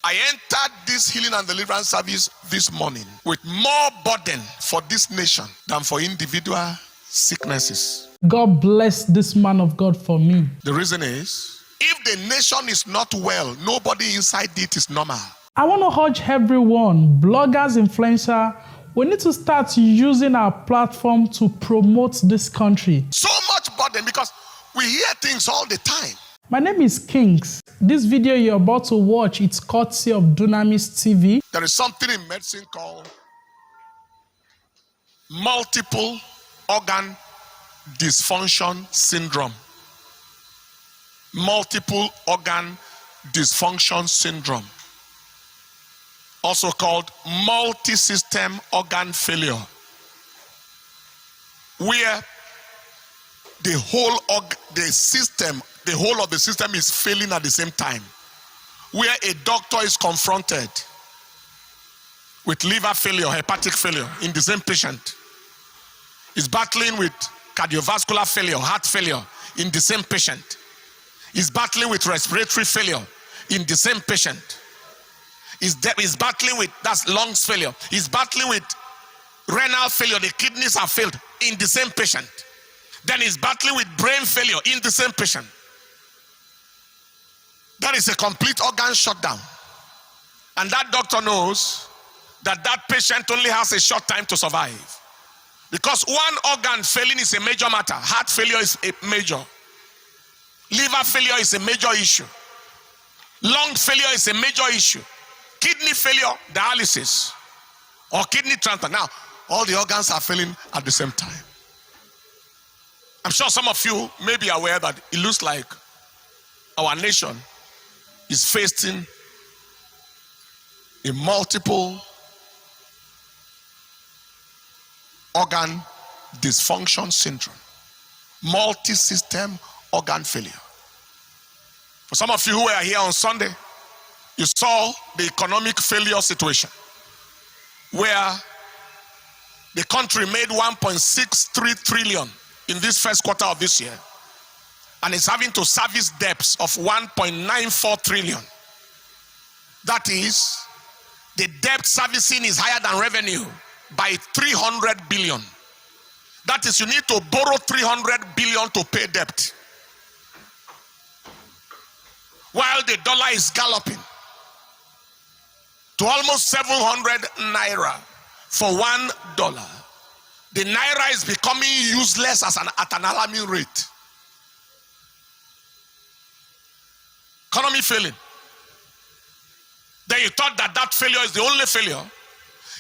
I entered this healing and deliverance service this morning with more burden for this nation than for individual sicknesses. God bless this man of God for me. The reason is, if the nation is not well, nobody inside it is normal. I want to urge everyone, bloggers, influencers, we need to start using our platform to promote this country. So much burden because we hear things all the time. My name is Kings. This video you're about to watch, it's courtesy of Dunamis TV. There is something in medicine called multiple organ dysfunction syndrome. Multiple organ dysfunction syndrome. Also called multi-system organ failure. Where the whole of the system is failing at the same time. Where a doctor is confronted with liver failure, hepatic failure in the same patient. Is battling with cardiovascular failure, heart failure in the same patient. Is battling with respiratory failure in the same patient. Is battling with, that's lungs failure. Is battling with renal failure, the kidneys are failed in the same patient. Then is battling with brain failure in the same patient. That is a complete organ shutdown. And that doctor knows that that patient only has a short time to survive. Because one organ failing is a major matter. Heart failure is a major. Liver failure is a major issue. Lung failure is a major issue. Kidney failure, dialysis, or kidney transplant. Now, all the organs are failing at the same time. I'm sure some of you may be aware that it looks like our nation is facing a multiple organ dysfunction syndrome. Multi-system organ failure. For some of you who were here on Sunday, you saw the economic failure situation where the country made 1.63 trillion in this first quarter of this year and is having to service debts of 1.94 trillion. That is, the debt servicing is higher than revenue by 300 billion. That is, you need to borrow 300 billion to pay debt. While the dollar is galloping to almost 700 naira for $1. The naira is becoming useless at an alarming rate. Economy failing. Then you thought that failure is the only failure.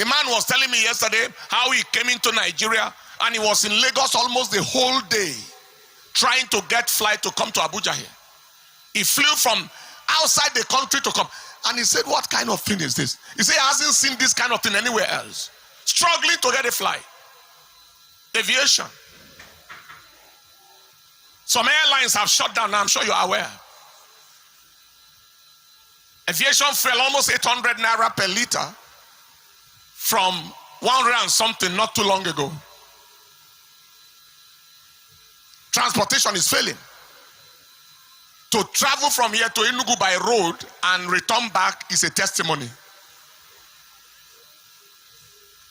A man was telling me yesterday how he came into Nigeria and he was in Lagos almost the whole day trying to get flight to come to Abuja here. He flew from outside the country to come. And he said, what kind of thing is this? He said he hasn't seen this kind of thing anywhere else. Struggling to get a flight. Aviation. Some airlines have shut down, I'm sure you're aware. Aviation fell almost 800 naira per liter from 100 and something not too long ago. Transportation is failing. To travel from here to Enugu by road and return back is a testimony.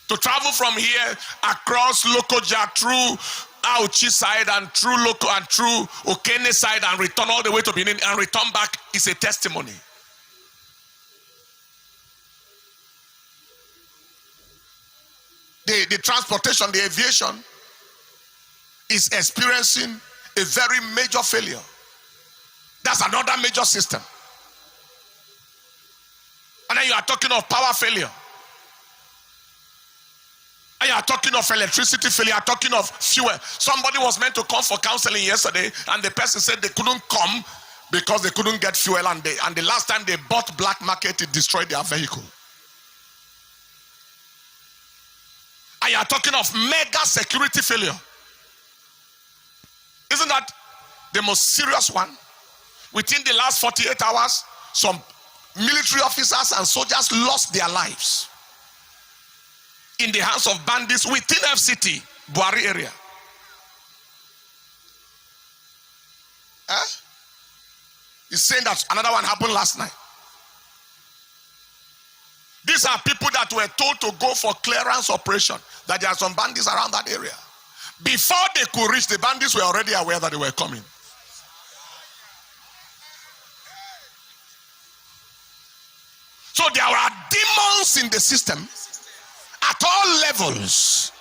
To travel from here across Lokoja through Auchi side and through Okene side and return all the way to Benin and return back is a testimony. The transportation, the aviation is experiencing a very major failure. That's another major system. And then you are talking of power failure. And you are talking of electricity failure. You are talking of fuel. Somebody was meant to come for counseling yesterday and the person said they couldn't come because they couldn't get fuel and the last time they bought black market, it destroyed their vehicle. And you are talking of mega security failure. Isn't that the most serious one? Within the last 48 hours, some military officers and soldiers lost their lives in the hands of bandits within FCT, Buhari area. He's saying that another one happened last night. These are people that were told to go for clearance operation, that there are some bandits around that area. Before they could reach, the bandits were already aware that they were coming. So there are demons in the system at all levels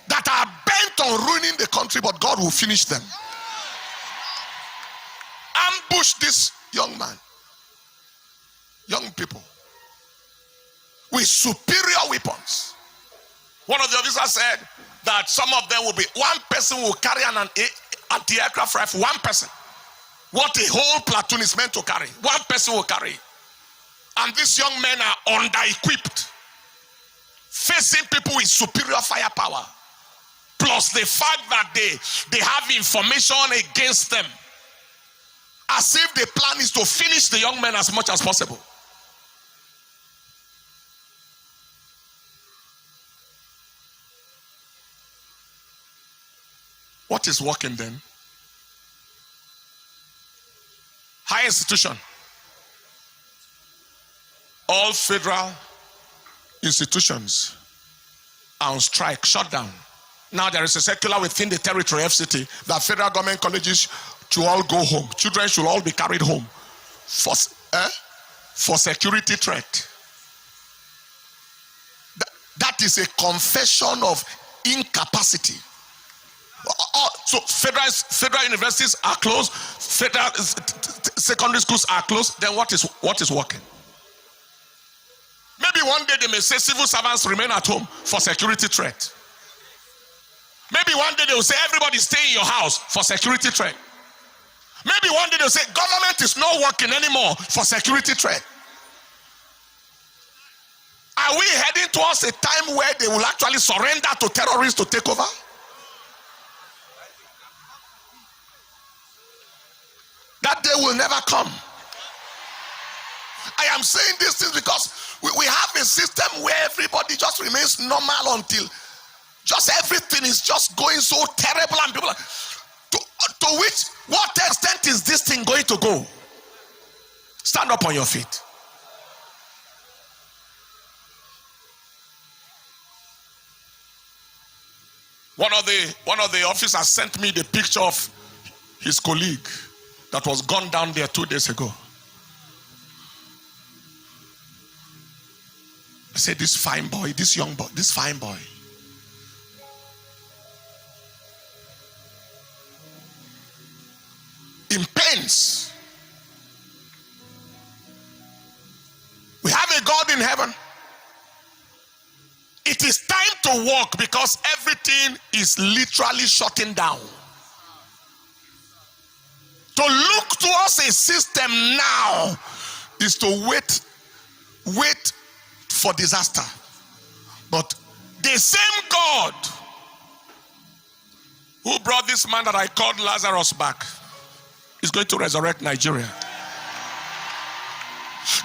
that are bent on ruining the country, but God will finish them. Ambush this young man, young people, with superior weapons. One of the officers said that some of them will be, one person will carry an anti-aircraft rifle, one person. What a whole platoon is meant to carry, one person will carry. And these young men are under-equipped, facing people with superior firepower. Plus the fact that they have information against them, as if the plan is to finish the young men as much as possible. What is working then? Higher institution. All federal institutions are on strike, shut down. Now there is a circular within the territory FCT that federal government colleges should all go home. Children should all be carried home for security threat. That is a confession of incapacity. So federal universities are closed, federal secondary schools are closed. Then what is working? Maybe one day they may say civil servants remain at home for security threat. Maybe one day they will say everybody stay in your house for security threat. Maybe one day they'll say government is not working anymore for security threat. Are we heading towards a time where they will actually surrender to terrorists to take over? That day will never come. I am saying these things because we have a system where everybody just remains normal until just everything is just going so terrible, and people are, to which, what extent is this thing going to go? Stand up on your feet. One of the officers sent me the picture of his colleague that was gunned down there 2 days ago. I said, this fine boy, this young boy, this fine boy. In pains. We have a God in heaven. It is time to walk because everything is literally shutting down. To look towards a system now is to wait for disaster. But the same God who brought this man that I called Lazarus back is going to resurrect Nigeria.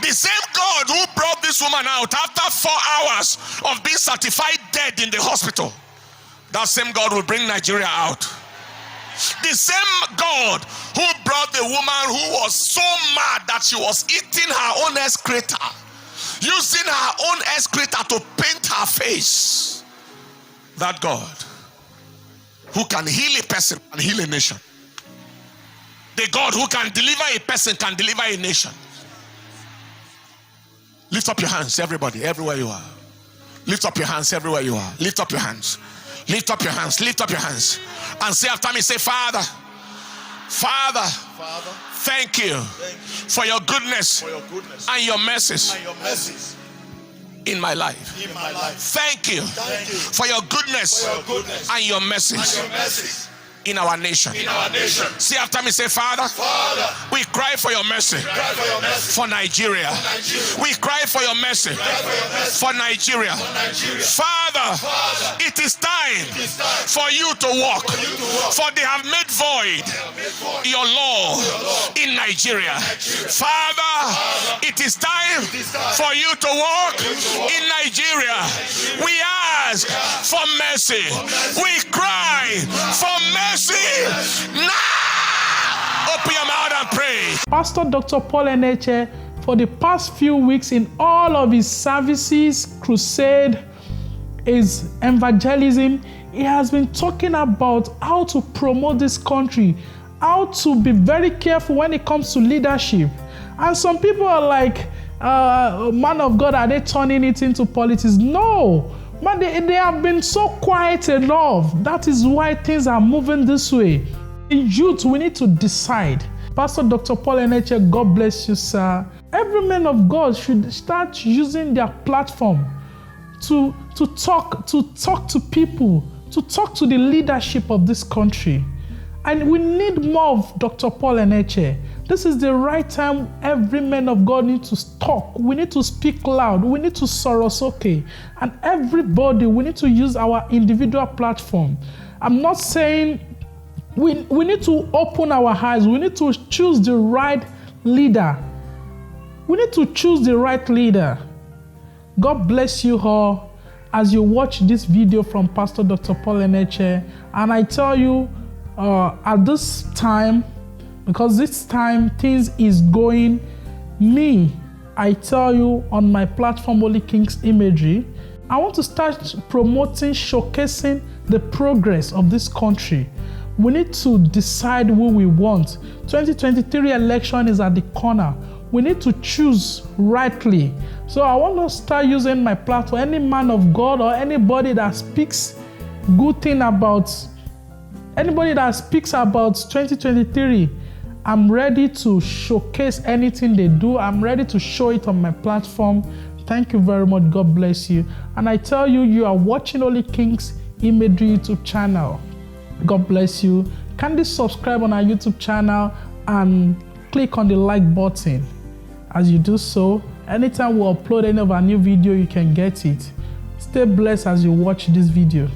The same God who brought this woman out after 4 hours of being certified dead in the hospital, that same God will bring Nigeria out. The same God who brought the woman who was so mad that she was eating her own excreta, using her own excreta to paint her face, that God who can heal a person and heal a nation. The God who can deliver a person can deliver a nation. Lift up your hands, everybody, everywhere you are. Lift up your hands everywhere you are. Lift up your hands. Lift up your hands. Lift up your hands. And say after me, say, Father, thank you for your goodness and your mercies in my life. Thank you for your goodness and your mercies in our nation. See after me, say, Father, we cry for your mercy for Nigeria. We cry for your mercy for Nigeria. Father, it is time for you to walk, for they have made void your law in Nigeria. Father, it is time for you to walk in Nigeria. We ask for mercy. We cry for mercy. Now, open your mouth and pray. Pastor Dr. Paul Enenche for the past few weeks in all of his services, crusade, his evangelism, he has been talking about how to promote this country, how to be very careful when it comes to leadership. And some people are like, man of God, are they turning it into politics? No, man, they have been so quiet enough. That is why things are moving this way. In youth, we need to decide. Pastor Dr. Paul Enenche, God bless you, sir. Every man of God should start using their platform to talk to people, to talk to the leadership of this country. And we need more of Dr. Paul Enenche. This is the right time every man of God needs to talk. We need to speak loud. We need to sorosoke. And everybody, we need to use our individual platform. I'm not saying we need to open our eyes. We need to choose the right leader. We need to choose the right leader. God bless you all as you watch this video from Pastor Dr. Paul Enenche. And I tell you, at this time, because this time things is going I tell you on my platform Holy King's Imagery, I want to start promoting, showcasing the progress of this country. We need to decide who we want. 2023 election is at the corner. We need to choose rightly. So I want to start using my platform. Any man of God or anybody that speaks good thing about, anybody that speaks about 2023, I'm ready to showcase anything they do. I'm ready to show it on my platform. Thank you very much. God bless you. And I tell you, you are watching Holy King's Imagery YouTube channel. God bless you. Kindly subscribe on our YouTube channel and click on the like button. As you do so, anytime we upload any of our new video, you can get it. Stay blessed as you watch this video.